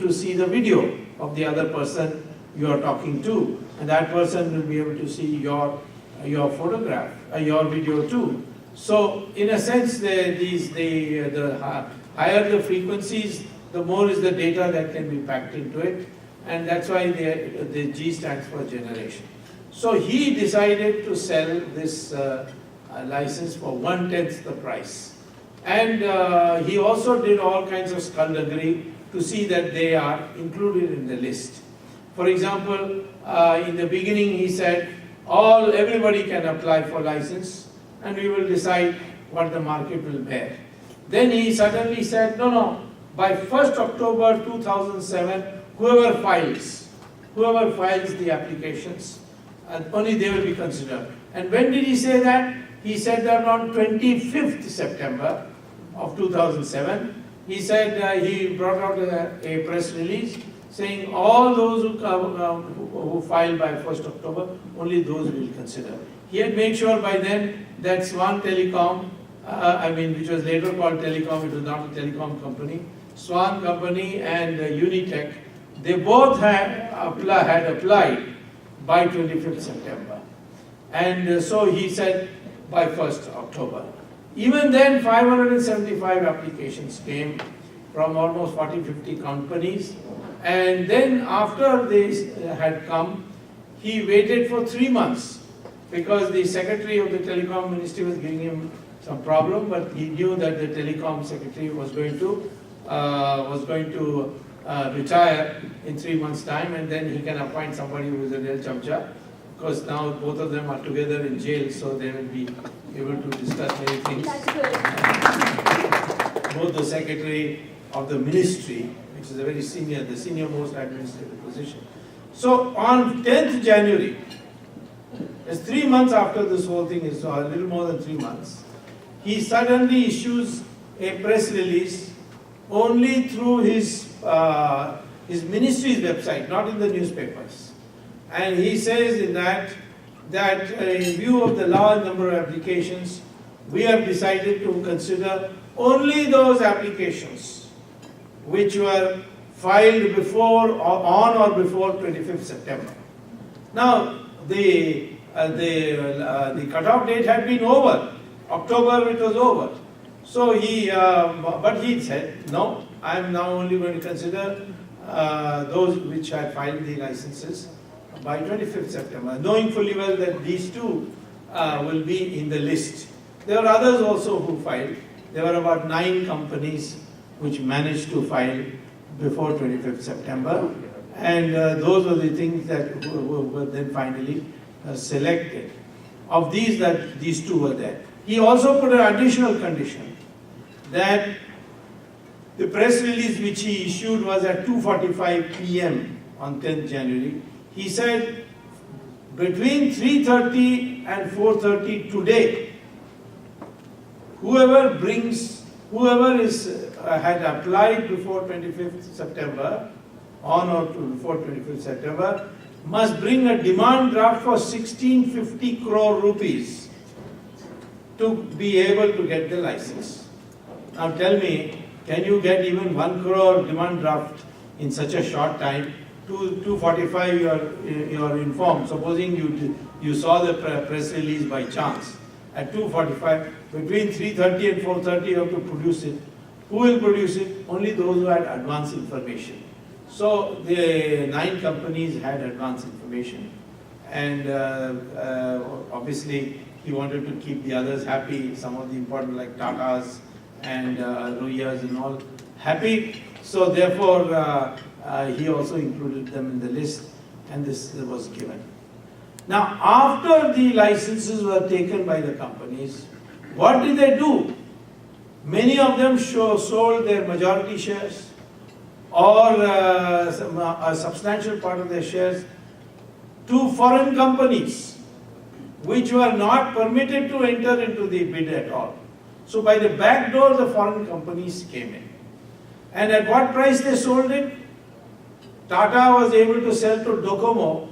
to see the video of the other person you are talking to, and that person will be able to see your photograph, your video too. So in a sense, the higher the frequencies, the more is the data that can be packed into it, and that's why the G stands for generation. So he decided to sell this license for 1/10 the price. And he also did all kinds of skullduggery to see that they are included in the list. For example, in the beginning he said, everybody can apply for license and we will decide what the market will bear. Then he suddenly said, no, by 1st October 2007, whoever files the applications, only they will be considered. And when did he say that? He said that on 25th September of 2007, he said he brought out a press release saying all those who filed by 1st October, only those will consider. He had made sure by then that Swan Telecom, which was later called Telecom, it was not a telecom company, Swan Company and Unitech, they both had applied by 25th September. And so he said by 1st October. Even then, 575 applications came from almost 40-50 companies. And then after they had come, he waited for 3 months because the secretary of the Telecom Ministry was giving him some problem, but he knew that the Telecom secretary was going to retire in 3 months' time, and then he can appoint somebody who is a real chamcha. Because now both of them are together in jail, so they will be able to discuss many things. That's good. Both the secretary of the ministry, which is a very senior, the senior most administrative position. So on 10th January, it's 3 months after this whole thing is, a little more than 3 months, he suddenly issues a press release only through his ministry's website, not in the newspapers. And he says in that in view of the large number of applications, we have decided to consider only those applications which were filed before or on or before 25th September. Now, the cutoff date had been over. October it was over. So but he said, no, I am now only going to consider those which had filed the licenses by 25th September, knowing fully well that these two will be in the list. There were others also who filed. There were about 9 companies which managed to file before 25th September, and those were the things that were then finally selected. Of these, these 2 were there. He also put an additional condition that the press release which he issued was at 2:45 p.m. on 10th January. He said between 3:30 and 4:30 today, whoever had applied before 25th September, on or before 25th September, must bring a demand draft for 1650 crore rupees to be able to get the license. Now tell me, can you get even 1 crore demand draft in such a short time? 2:45 you are informed. Supposing you saw the press release by chance. At 2:45, between 3:30 and 4:30 you have to produce it. Who will produce it? Only those who had advance information. So the 9 companies had advance information, and obviously he wanted to keep the others happy, some of the important like Tatas and Royas and all happy. So therefore he also included them in the list, and this was given. Now after the licenses were taken by the companies, what did they do? Many of them sold their majority shares or a substantial part of their shares to foreign companies which were not permitted to enter into the bid at all. So by the back door the foreign companies came in. And at what price they sold it? Tata was able to sell to Docomo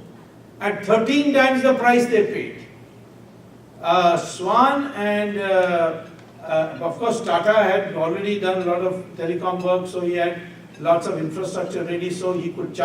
at 13 times the price they paid. Swan and of course Tata had already done a lot of telecom work, so he had lots of infrastructure ready, so he could charge